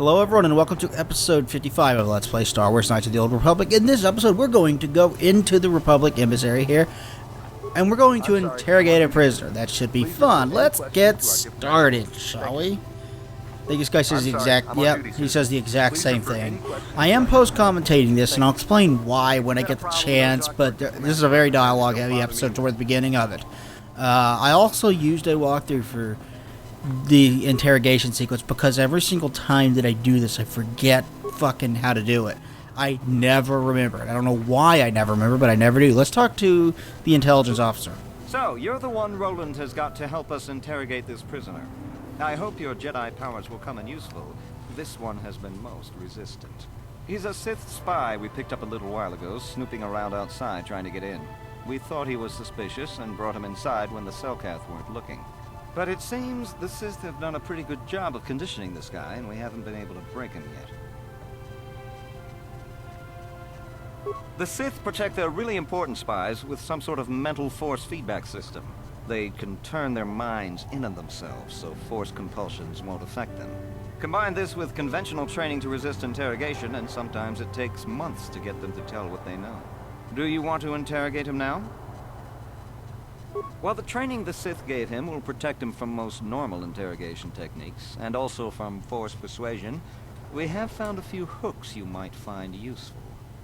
Hello everyone and welcome to episode 55 of Let's Play Star Wars Knights of the Old Republic. In this episode we're going to go into the Republic emissary here and we're going to interrogate a prisoner. That should be fun. Let's get started, shall we? I think this guy says the exact, yep, he says the exact same thing. I am post-commentating this and I'll explain why when I get the chance, but this is a very dialogue heavy episode toward the beginning of it. I also used a walkthrough for the interrogation sequence because every single time that I do this I forget fucking how to do it. I never remember it. I don't know why I never remember, but I never do. Let's talk to the intelligence officer. So, you're the one Roland has got to help us interrogate this prisoner. I hope your Jedi powers will come in useful. This one has been most resistant. He's a Sith spy we picked up a little while ago, snooping around outside trying to get in. We thought he was suspicious and brought him inside when the Selkath weren't looking. But it seems the Sith have done a pretty good job of conditioning this guy, and we haven't been able to break him yet. The Sith protect their really important spies with some sort of mental force feedback system. They can turn their minds in on themselves, so force compulsions won't affect them. Combine this with conventional training to resist interrogation, and sometimes it takes months to get them to tell what they know. Do you want to interrogate him now? Well, the training the Sith gave him will protect him from most normal interrogation techniques, and also from force persuasion. We have found a few hooks you might find useful.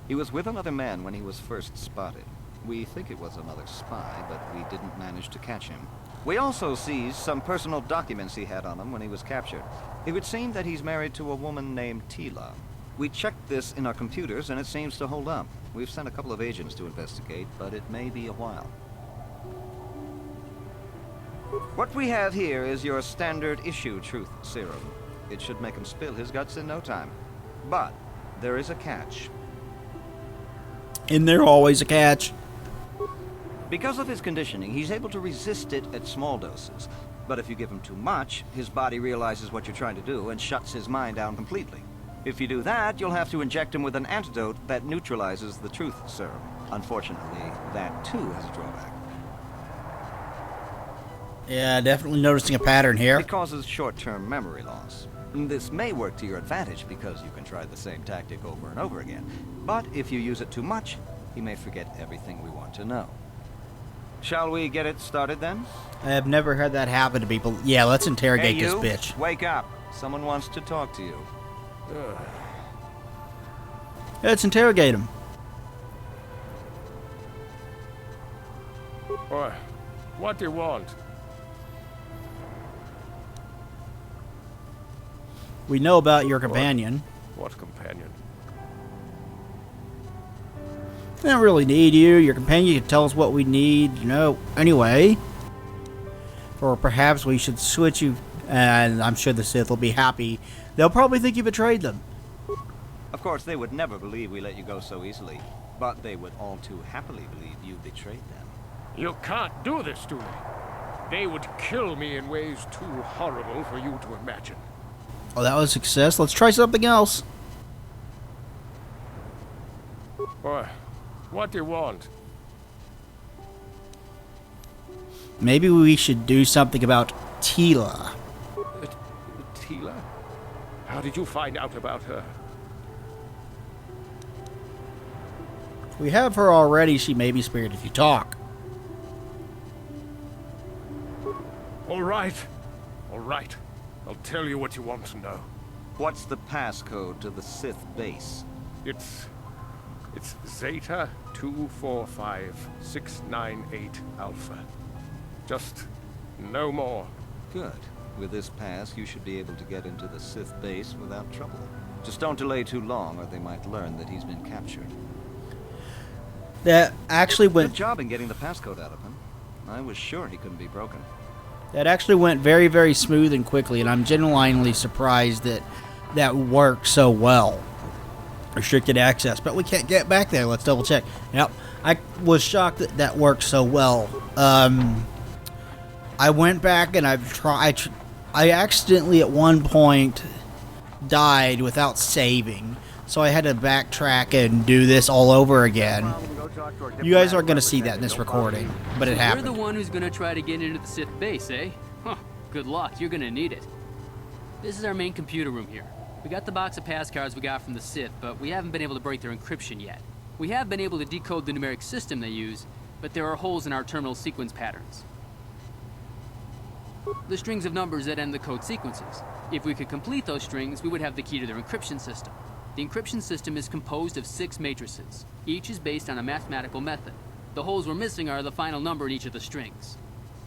He was with another man when he was first spotted. We think it was another spy, but we didn't manage to catch him. We also seized some personal documents he had on him when he was captured. It would seem that he's married to a woman named Tila. We checked this in our computers, and it seems to hold up. We've sent a couple of agents to investigate, but it may be a while. What we have here is your standard issue truth serum. It should make him spill his guts in no time. But there is a catch. Isn't there always a catch? Because of his conditioning, he's able to resist it at small doses. But if you give him too much, his body realizes what you're trying to do and shuts his mind down completely. If you do that, you'll have to inject him with an antidote that neutralizes the truth serum. Unfortunately, that too has a drawback. Yeah, definitely noticing a pattern here. It causes short-term memory loss. This may work to your advantage because you can try the same tactic over and over again. But if you use it too much, he may forget everything we want to know. Shall we get it started then? I have never had that happen to people. Yeah, let's interrogate this bitch. Wake up. Someone wants to talk to you. Let's interrogate him. What do you want? We know about your companion. What companion? We don't really need you. Your companion can tell us what we need, you know. Anyway. Or perhaps we should switch you, and I'm sure the Sith will be happy. They'll probably think you betrayed them. Of course, they would never believe we let you go so easily. But they would all too happily believe you betrayed them. You can't do this to me. They would kill me in ways too horrible for you to imagine. Oh, that was a success. Let's try something else. What do you want? Maybe we should do something about Tila. Tila? How did you find out about her? We have her already. She may be spared if you talk. All right. I'll tell you what you want to know. What's the passcode to the Sith base? It's Zeta 245698 Alpha. Just no more. Good. With this pass, you should be able to get into the Sith base without trouble. Just don't delay too long, or they might learn that he's been captured. That actually went... Good job in getting the passcode out of him. I was sure he couldn't be broken. That actually went very, very smooth and quickly, and I'm genuinely surprised that that worked so well. Restricted access, but we can't get back there. Let's double check. Yep, I was shocked that that worked so well. I went back and I've tried. I accidentally at one point died without saving, so I had to backtrack and do this all over again. You guys aren't going to see that in this recording, but it happened. You're the one who's going to try to get into the Sith base, eh? Huh, good luck, you're going to need it. This is our main computer room here. We got the box of pass cards we got from the Sith, but we haven't been able to break their encryption yet. We have been able to decode the numeric system they use, but there are holes in our terminal sequence patterns. The strings of numbers that end the code sequences. If we could complete those strings, we would have the key to their encryption system. The encryption system is composed of 6 matrices. Each is based on a mathematical method. The holes we're missing are the final number in each of the strings.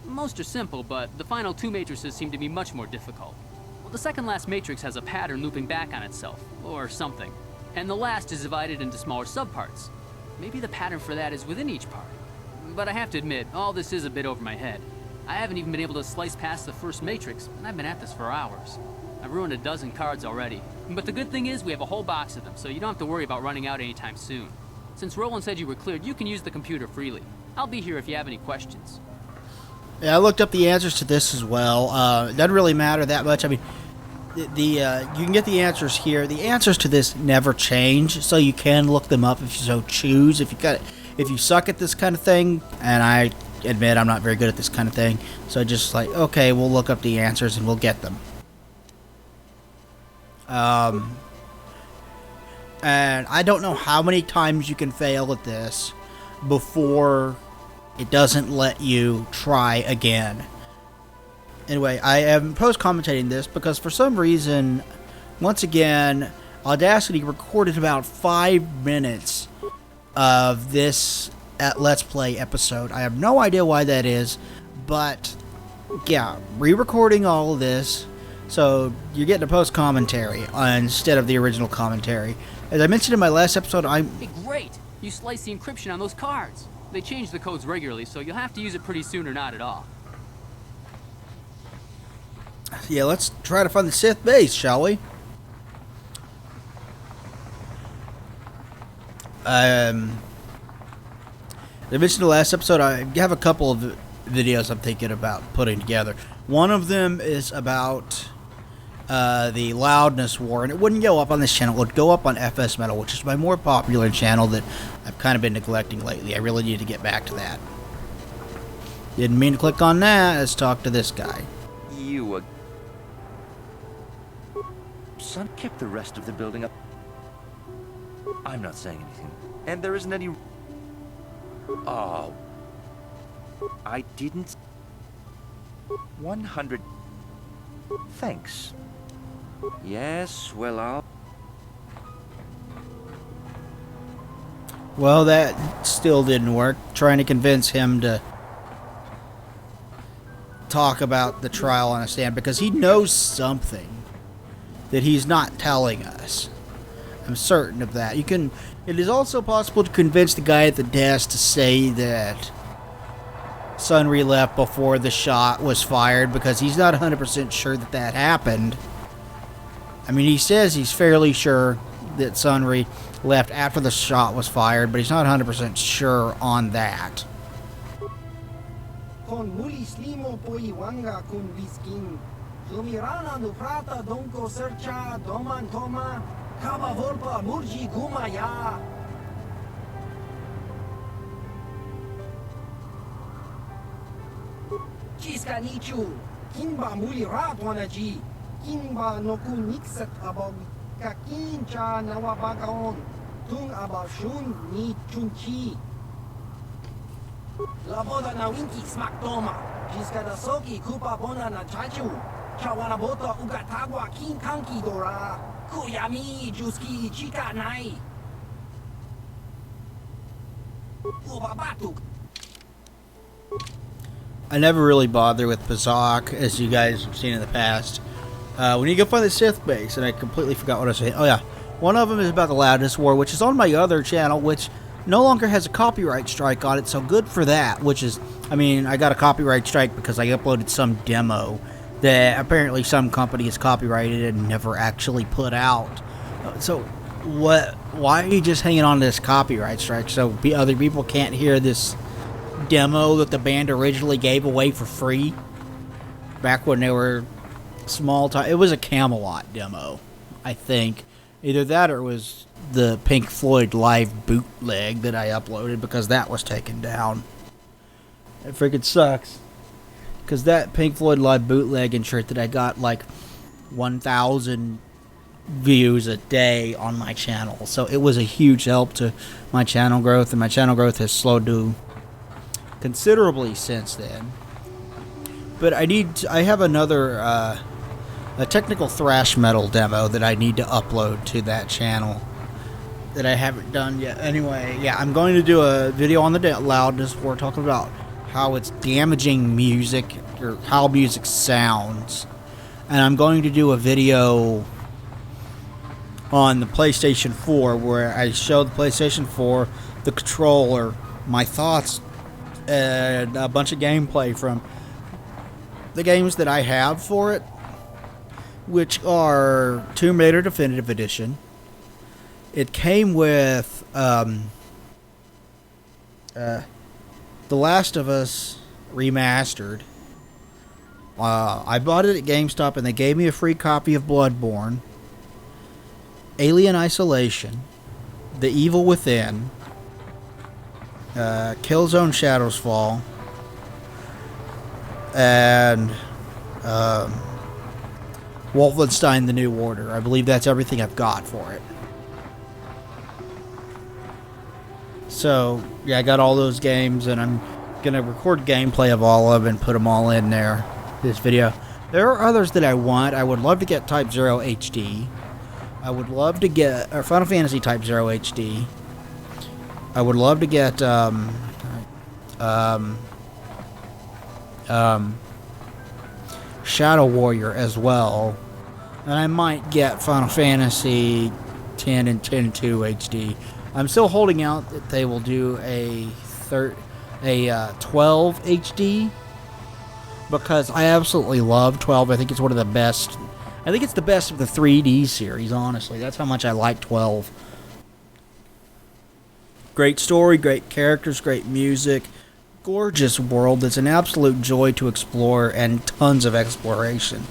Most are simple, but the final 2 matrices seem to be much more difficult. Well, the second last matrix has a pattern looping back on itself, or something. And the last is divided into smaller subparts. Maybe the pattern for that is within each part. But I have to admit, all this is a bit over my head. I haven't even been able to slice past the first matrix, and I've been at this for hours. I've ruined a dozen cards already. But the good thing is we have a whole box of them, so you don't have to worry about running out anytime soon. Since Roland said you were cleared, you can use the computer freely. I'll be here if you have any questions. Yeah, I looked up the answers to this as well. It doesn't really matter that much. I mean, you can get the answers here. The answers to this never change, so you can look them up if you so choose. If you suck at this kind of thing, and I admit I'm not very good at this kind of thing, so just like, okay, we'll look up the answers and we'll get them. And I don't know how many times you can fail at this before it doesn't let you try again. Anyway, I am post-commentating this because for some reason, once again, Audacity recorded about 5 minutes of this Let's Play episode. I have no idea why that is, but yeah, re-recording all of this, so you're getting a post-commentary instead of the original commentary. As I mentioned in my last episode, Hey, great! You slice the encryption on those cards. They change the codes regularly, so you'll have to use it pretty soon or not at all. Yeah, let's try to find the Sith base, shall we? I mentioned in the last episode, I have a couple of videos I'm thinking about putting together. One of them is about the loudness war, and it wouldn't go up on this channel. It would go up on FS Metal, which is my more popular channel that I've kind of been neglecting lately. I really need to get back to that. Didn't mean to click on that. Let's talk to this guy. You, son, kept the rest of the building up. I'm not saying anything. And there isn't any... Oh. I didn't... 100... Thanks. Yes, well, I'll... Well, that still didn't work. Trying to convince him to talk about the trial on a stand because he knows something that he's not telling us. I'm certain of that. It is also possible to convince the guy at the desk to say that Sunry left before the shot was fired because he's not 100% sure that that happened. I mean, he says he's fairly sure that Sunry left after the shot was fired, but he's not 100% sure on that. Con mulislimo poiwanga kun viskin. Lumirana no prata donko sercha doman toma. Kaba volpa murji gumaya. Chiska nichu. Kimba muli ratwanaji. Kimba no kun nixat abog. Kakincha nawabagaon. Tung abashun ni chunchi. La boda na winki smak toma. Chiska da soki kupa bona na chachu. Chawana bota ugatagwa kin kanki dora. Kuyami juski chika nai. Ubabatuk. I never really bother with Bazak, as you guys have seen in the past. When you go find the Sith base, and I completely forgot what I was saying. Oh yeah, one of them is about the loudness war, which is on my other channel, which no longer has a copyright strike on it, so good for that, which is, I mean, I got a copyright strike because I uploaded some demo that apparently some company has copyrighted and never actually put out. So, why are you just hanging on to this copyright strike so other people can't hear this demo that the band originally gave away for free? Back when they were small time. It was a Camelot demo, I think. Either that or it was the Pink Floyd live bootleg that I uploaded because that was taken down. It freaking sucks. Because that Pink Floyd live bootleg and shirt that I got like 1,000 views a day on my channel. So it was a huge help to my channel growth, and my channel growth has slowed to considerably since then. But I have another a technical thrash metal demo that I need to upload to that channel that I haven't done yet. Anyway, yeah, I'm going to do a video on the loudness where we're talking about how it's damaging music, or how music sounds. And I'm going to do a video on the PlayStation 4 where I show the PlayStation 4, the controller, my thoughts, and a bunch of gameplay from the games that I have for it, which are Tomb Raider Definitive Edition. It came with The Last of Us Remastered. I bought it at GameStop and they gave me a free copy of Bloodborne, Alien Isolation, The Evil Within, Killzone Shadows Fall, and Wolfenstein The New Order. I believe that's everything I've got for it. So, yeah, I got all those games, and I'm going to record gameplay of all of them and put them all in there, this video. There are others that I want. I would love to get Type 0 HD. I would love to get Final Fantasy Type 0 HD. I would love to get Shadow Warrior as well. And I might get Final Fantasy 10 and 10.2 HD. I'm still holding out that they will do a 12 HD, because I absolutely love 12. I think it's one of the best. I think it's the best of the 3D series, honestly. That's how much I like 12. Great story, great characters, great music, gorgeous world. It's an absolute joy to explore, and tons of exploration.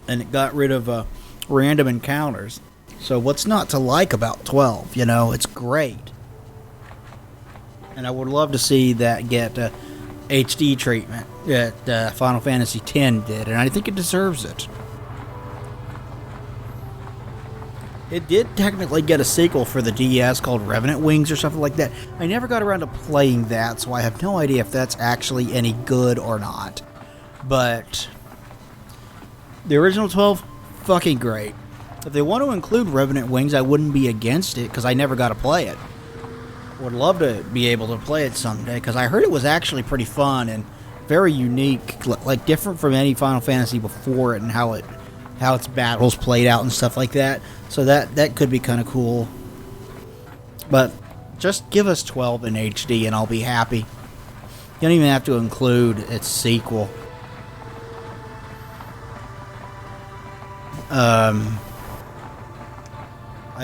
And it got rid of random encounters. So what's not to like about 12? You know, it's great. And I would love to see that get HD treatment that Final Fantasy X did, and I think it deserves it. It did technically get a sequel for the DS called Revenant Wings or something like that. I never got around to playing that, so I have no idea if that's actually any good or not. But the original 12, fucking great. If they want to include Revenant Wings, I wouldn't be against it, because I never got to play it. Would love to be able to play it someday, because I heard it was actually pretty fun and very unique, like different from any Final Fantasy before it, and how its battles played out and stuff like that. So that could be kind of cool. But just give us 12 in HD and I'll be happy. You don't even have to include its sequel. I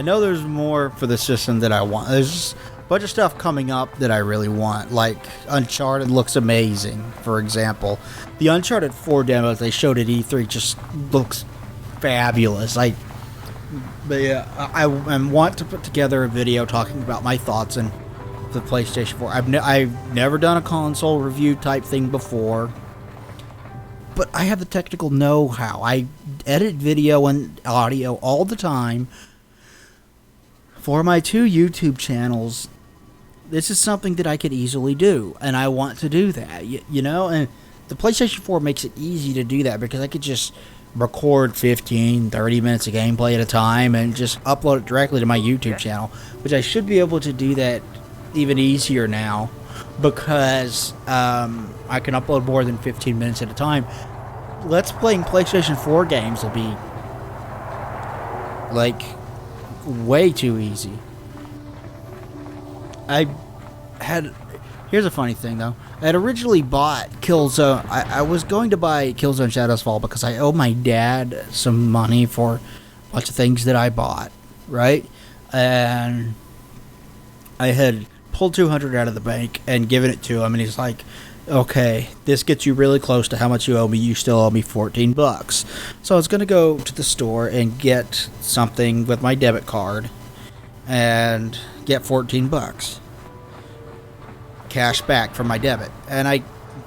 know there's more for the system that I want. There's a bunch of stuff coming up that I really want. Like, Uncharted looks amazing, for example. The Uncharted 4 demo they showed at E3 just looks fabulous. I want to put together a video talking about my thoughts on the PlayStation 4. I've never done a console review type thing before, but I have the technical know-how. I edit video and audio all the time for my 2 YouTube channels. This is something that I could easily do, and I want to do that, you know? And the PlayStation 4 makes it easy to do that, because I could just record 15, 30 minutes of gameplay at a time and just upload it directly to my YouTube channel, which I should be able to do that even easier now, because I can upload more than 15 minutes at a time. Let's Playing PlayStation 4 games will be, like, way too easy. Here's a funny thing, though. I had originally bought Killzone. I was going to buy Killzone Shadows Fall because I owe my dad some money for a bunch of things that I bought, right? And I had pulled $200 out of the bank and given it to him, and he's like, okay, this gets you really close to how much you owe me. You still owe me $14. So I was going to go to the store and get something with my debit card and get $14 cash back from my debit. And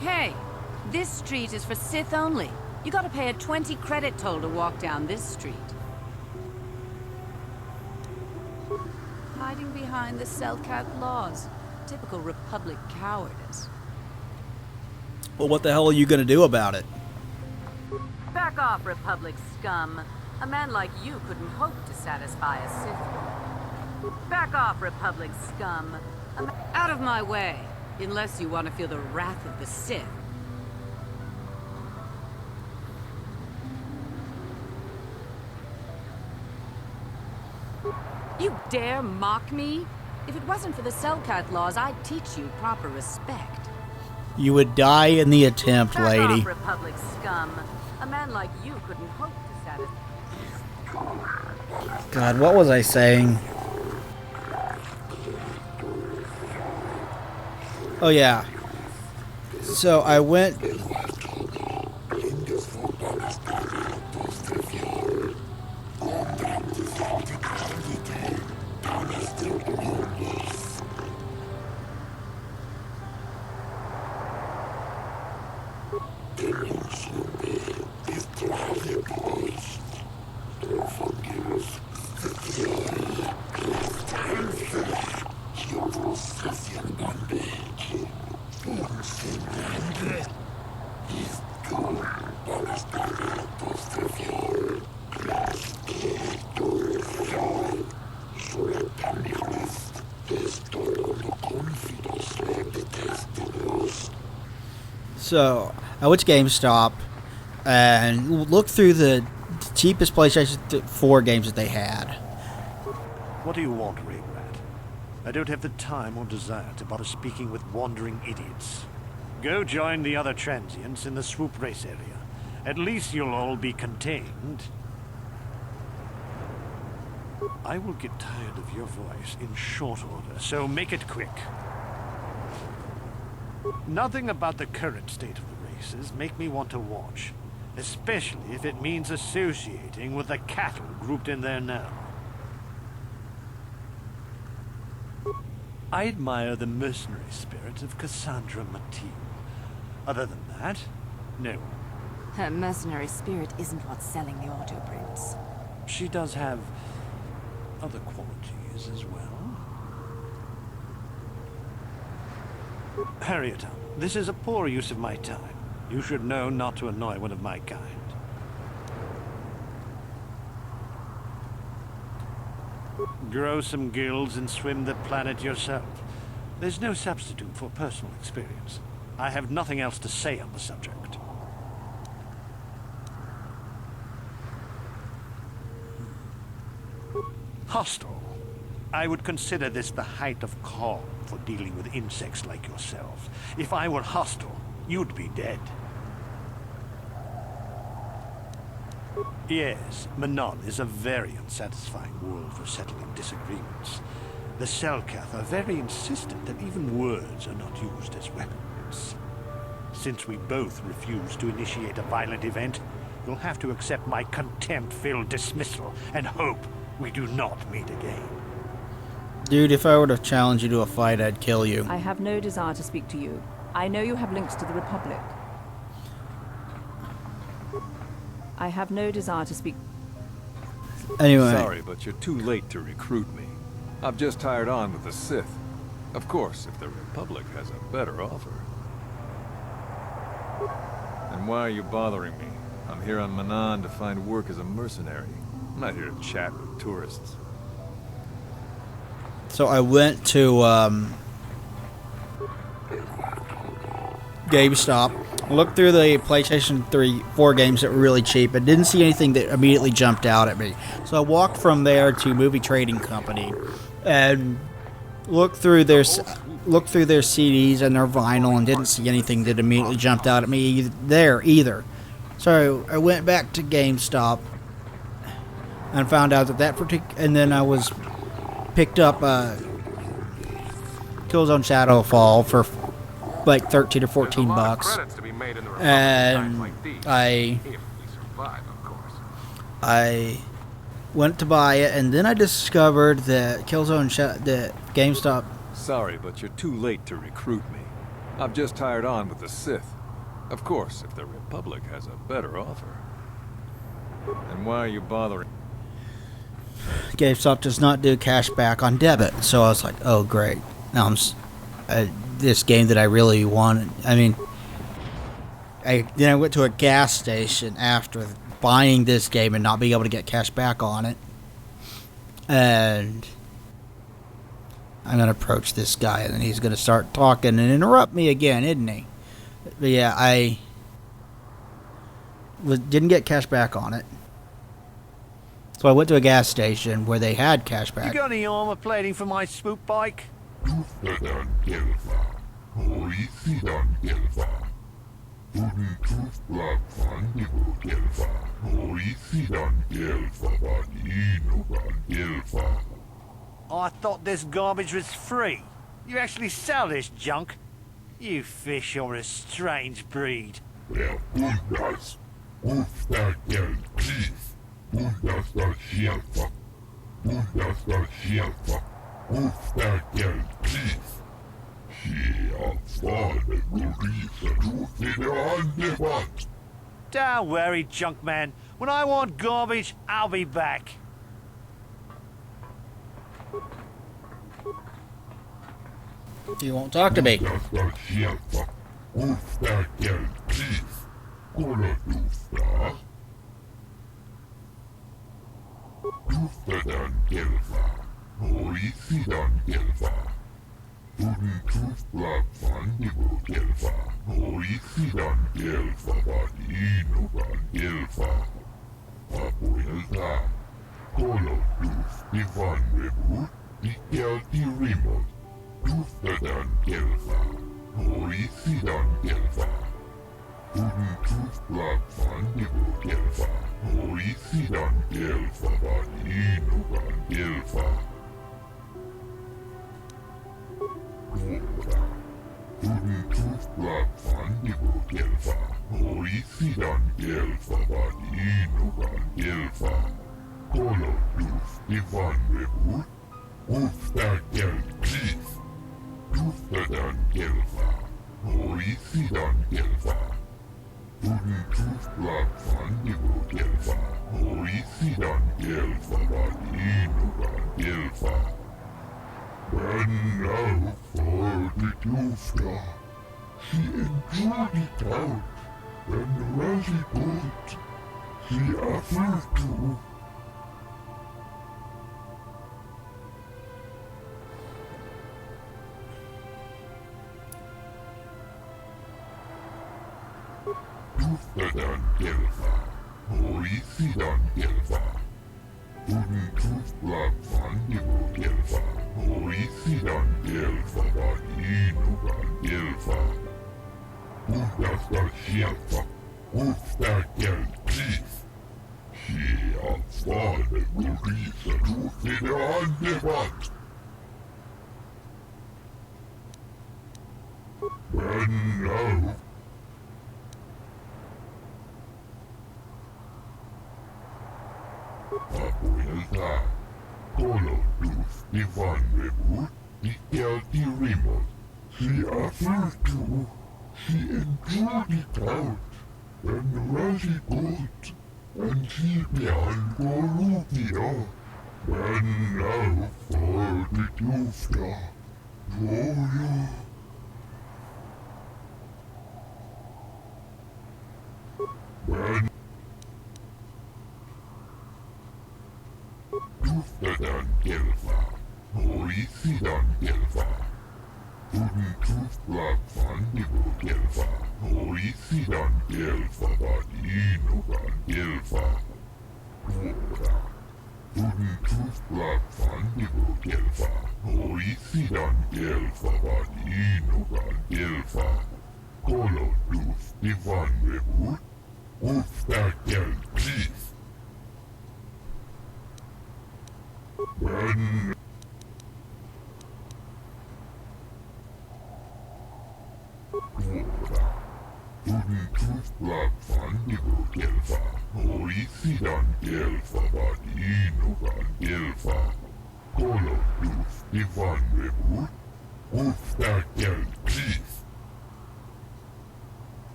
Hey, this street is for Sith only. You gotta pay a 20 credit toll to walk down this street. Hiding behind the Selkat laws. Typical Republic cowardice. Well, what the hell are you going to do about it? Back off, Republic scum. A man like you couldn't hope to satisfy a Sith. Back off, Republic scum. Out of my way, unless you want to feel the wrath of the Sith. You dare mock me? If it wasn't for the Selkat laws, I'd teach you proper respect. You would die in the attempt, Back lady. off, Republic scum. A man like you couldn't hope to satisfy. God, what was I saying? Oh yeah. So I went. So I went to GameStop and looked through the cheapest PlayStation 4 games that they had. What do you want, Ray Rat? I don't have the time or desire to bother speaking with wandering idiots. Go join the other transients in the swoop race area. At least you'll all be contained. I will get tired of your voice in short order, so make it quick. Nothing about the current state of the races make me want to watch, especially if it means associating with the cattle grouped in there now. I admire the mercenary spirit of Cassandra Mateen. Other than that, no. Her mercenary spirit isn't what's selling the auto prints. She does have other qualities as well. Harriet, this is a poor use of my time. You should know not to annoy one of my kind. Grow some gills and swim the planet yourself. There's no substitute for personal experience. I have nothing else to say on the subject. Hostile. I would consider this the height of calm for dealing with insects like yourself. If I were hostile, you'd be dead. Yes, Manon is a very unsatisfying world for settling disagreements. The Selkath are very insistent that even words are not used as weapons. Since we both refuse to initiate a violent event, you'll have to accept my contempt-filled dismissal and hope we do not meet again. Dude, if I were to challenge you to a fight, I'd kill you. I have no desire to speak to you. I know you have links to the Republic. I have no desire to speak. Anyway. Sorry, but you're too late to recruit me. I've just hired on with the Sith. Of course, if the Republic has a better offer. And why are you bothering me? I'm here on Manon to find work as a mercenary. I'm not here to chat with tourists. So I went to GameStop, looked through the PlayStation 4 games that were really cheap, and didn't see anything that immediately jumped out at me. So I walked from there to Movie Trading Company and looked through their CDs and their vinyl and didn't see anything that immediately jumped out at me there either. So I went back to GameStop and found out and then I was picked up Killzone Shadowfall for like 13 or 14 bucks, and I went to buy it, and then I discovered that that GameStop. Sorry, but you're too late to recruit me. I've just hired on with the Sith. Of course, if the Republic has a better offer. Then why are you bothering? GameStop does not do cash back on debit, so I was like, oh great. Now this game that I really wanted. I mean, then I went to a gas station after buying this game and not being able to get cash back on it, and I'm gonna approach this guy, and then he's gonna start talking and interrupt me again, isn't he? But yeah, I didn't get cash back on it. So I went to a gas station where they had cash back. You got any armor plating for my swoop bike? I thought this garbage was free. You actually sell this junk? You fish are a strange breed. Don't worry, junk man. When I want garbage, I'll be back. You won't talk to me.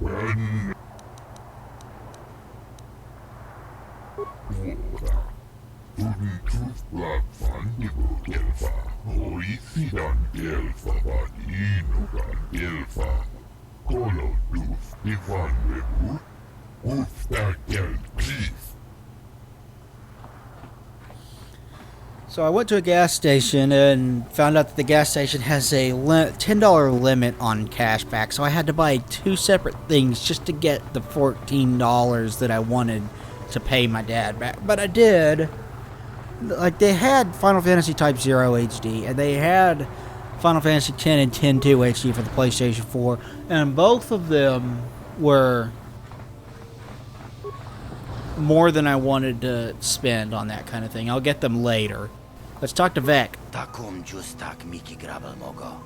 So I went to a gas station and found out that the gas station has a $10 limit on cash back. So I had to buy 2 separate things just to get the $14 that I wanted to pay my dad back. But I did. Like, they had Final Fantasy Type 0 HD, and they had Final Fantasy X and X-2 HD for the PlayStation 4, and both of them were more than I wanted to spend on that kind of thing. I'll get them later. Let's talk to Vec. Takum justak miki grabel mogo.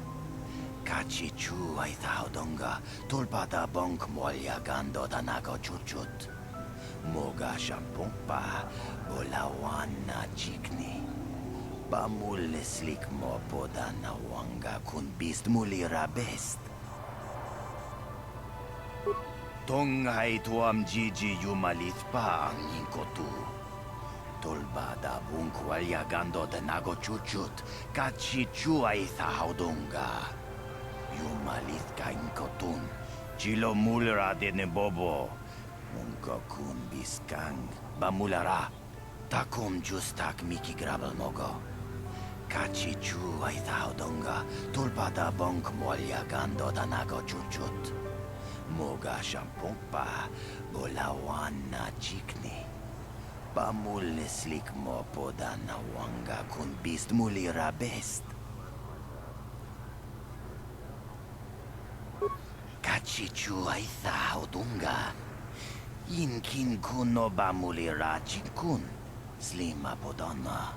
Kachi chu ay donga tulpada bonk molya gando danago chuchut. Moga shampumpa bolawana chikni. Bamul slik mo podana wanga kun bist mulira best. Tongai tuam jiji yumalit pa ang inkotu. Tolbada bunkwalya gando de nago chuchut. Kachi chu ay haudunga. Yumalit ka inkotun. Chilo mulra de nebobo. Munko kun biskang. Bamulara. Takum justak miki grabel mogo. Kachi chu ay haudunga. Tolbada bonk molya gando de nago chuchut. Moga shampumpa bolawana chikni. Bamul slik mo podana wanga kun bist mulira best. Kachichu aitha haudunga. Inkin kuno bamulira chikun. Slima podana.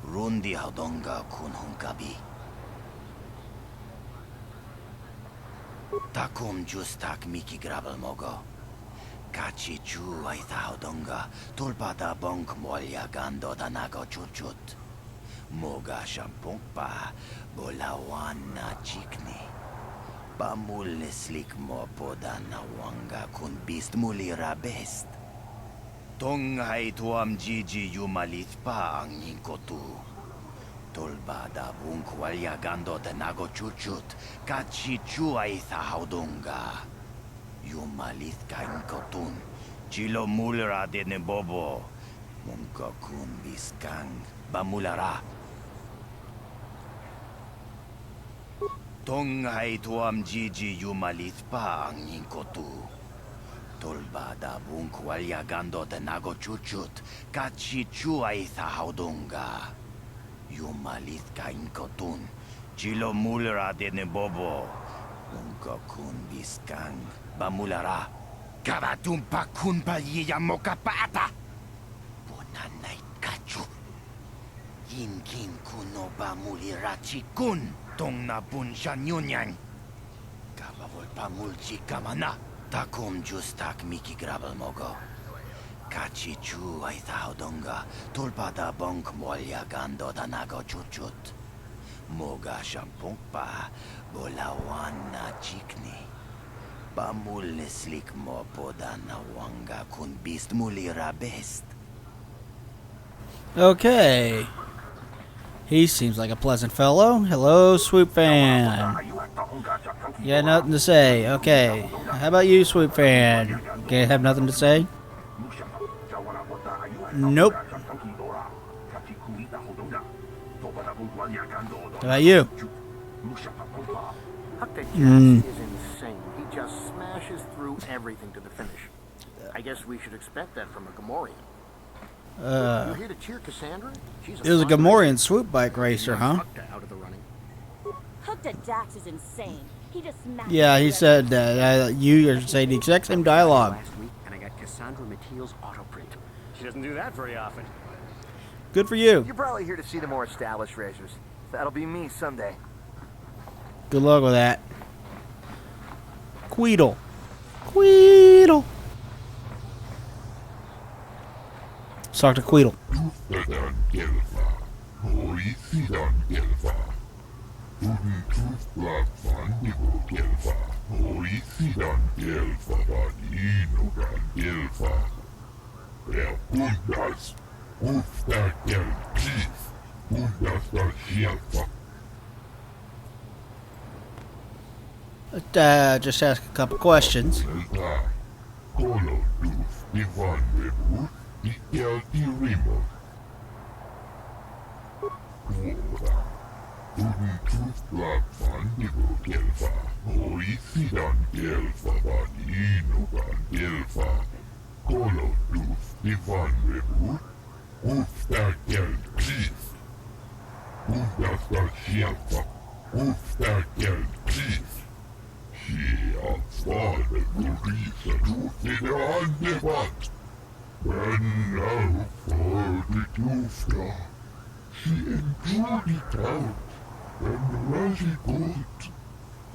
Rundi haudunga kun hunkabi. Takum justak miki grabel mogo. Kachi chu ay haudunga. Tulpada bonk molya gando danago chuchut. Moga shampumpa bolawana chikni. Bamul slik mo podana wanga kun bist mulira best. Tongai tuam jiji yumalit pa ang inkotu. Tolbada bunkwalya gando de nago chuchut. Kachi chu ay haudunga. Yumalit ka inkotun. Chilo mulra de nebobo. Munko kun biskang. Bamulara. Tongai tuam jiji yumalit pa ang inkotu. Tolbada bunkwalya gando de nago chuchut. Kachi chu ay haudunga. Yumalit ka inkotun. Chilo mulra de nebobo. Munko kun biskang. Bamulara. Kabatumpa kun palyiya mo kapata. Bunanay kachu. Yinkin kuno bamulira chikun. Tong na bunsha nyunyang. Kabawol pamulchi kamana. Takum justak miki grabel mogo. Kachi chu ay haudunga. Tulpada bonk molya gando danago chuchut. Moga shampumpa bolawana chikni. Bamul slik mo podana wanga kun bist mulira best. Okay. He seems like a pleasant fellow. Hello, Swoop Fan. You got nothing to say. Okay. How about you, Swoop Fan? Okay, have nothing to say? Nope. How about you? Is insane. He just smashes through everything to the finish. I guess we should expect that from a Gamorrean. You here to cheer Cassandra? She's It was a Gamorrean swoop bike racer, huh? out of the running. Hooked at Dax is insane. He just smashed. Yeah, he said you are saying the exact same dialogue. Last week, and I got Cassandra Mathiel's auto print. She doesn't do that very often. Good for you. You're probably here to see the more established racers. That'll be me someday. Good luck with that. Queedle. Queedle. Let's talk to Queedle. Hoisidan gelfa van inugan gelfa. Ja kundas, uftakel chief, kundas van gelfa. Just ask a couple questions. Kolo duf divan rebu, ikel dirimo. Kuoda. Uden tuf blab van divo gelfa. Hoisidan gelfa van inugan gelfa. Kolo duf divan rebu, uftakel chief. Kundas van gelfa, uftakel chief. Ja, svaret Louisa tog andebatt. Men now for the Tufta. She enjoyed it out, and very good.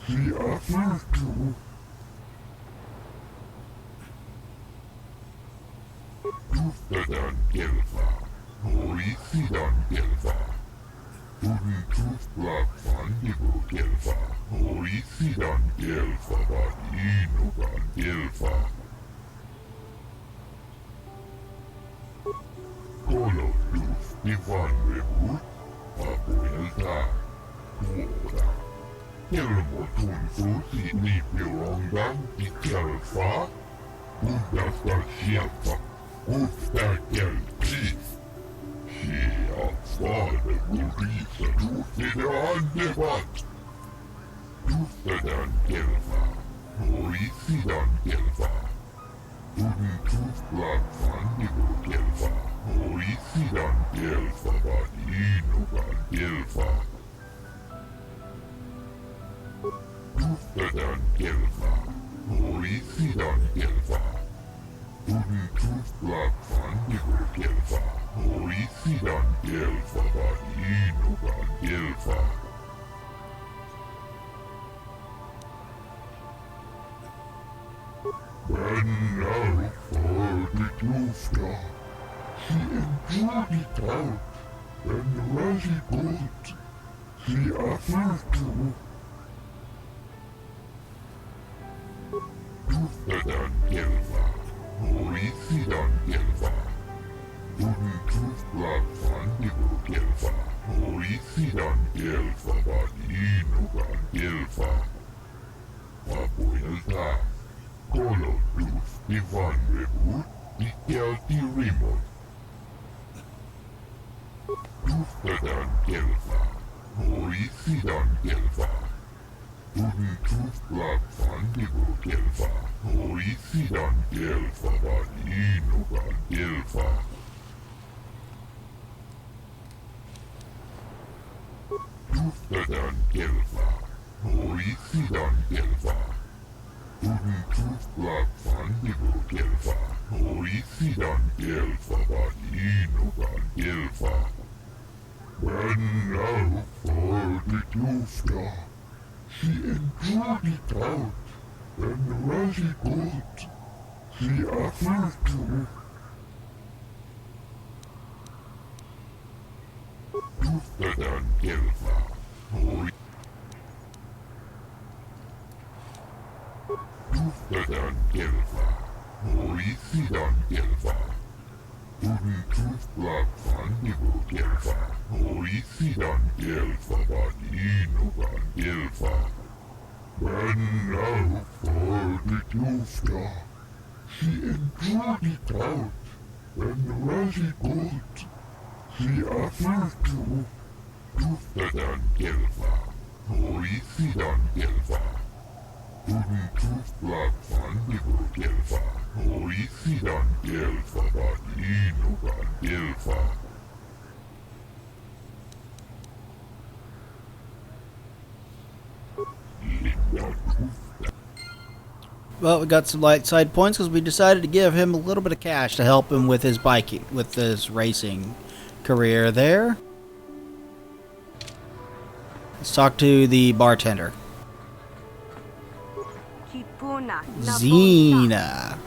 She offered to. Tuftadan gelfa, Hoisidan gelfa. Uden tufblad van divo gelfa. Hoisidan gelfa van inugan gelfa. Kolo duf divan rebu, papuelta, kuoda. Kelmo tunfusi ni pirongan i gelfa. Kundas var gelfa, ufta gelchief. Ja, svaret Louisa tufte andebatt. Tuftadan gelfa, Hoisidan gelfa. Uden tufblad van divo gelfa. Hoisidan gelfa van inugan gelfa. Tuftadan gelfa, Hoisidan gelfa. Uden tufblad van divo gelfa. Hoisidan gelfa van inugan gelfa. And now for the Tufta. She enjoyed it out, and very good. She offered to. Tuftadan gelfa, Hoisidan gelfa. Uden tufblad van divo gelfa. Hoisidan gelfa van inugan gelfa. Papuelta. Kolo duf divan rebu, ikel dirimo. Tuftadan gelfa, Hoisidan gelfa. Uden tufblad van divo gelfa. Hoisidan gelfa van inugan gelfa. Tuftadan gelfa, Hoisidan gelfa. Uden tufblad van divo gelfa. Hoisidan gelfa van inugan gelfa. And now for the Tufta. She enjoyed it out, and very good. She offered to. Tuftadan gelfa, Tuftadan gelfa, Hoisidan gelfa. Uden tufblad van divo gelfa. Hoisidan gelfa van inugan gelfa. And now for the Tufta. She enjoyed it out, and very good. She offered to. Tuftadan gelfa, Hoisidan gelfa. Uden tufblad van divo gelfa. Hoisidan gelfa van inugan gelfa. Well, we got some light side points because we decided to give him a little bit of cash to help him with his biking, with his racing career there. Let's talk to the bartender. Zena.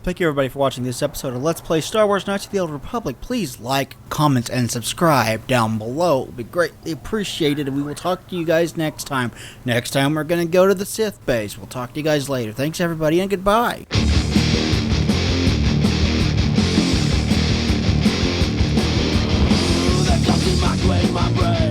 Thank you everybody for watching this episode of Let's Play Star Wars Knights of the Old Republic. Please like, comment, and subscribe down below. It would be greatly appreciated, and we will talk to you guys next time. Next time we're going to go to the Sith base. We'll talk to you guys later. Thanks everybody, and goodbye. My brain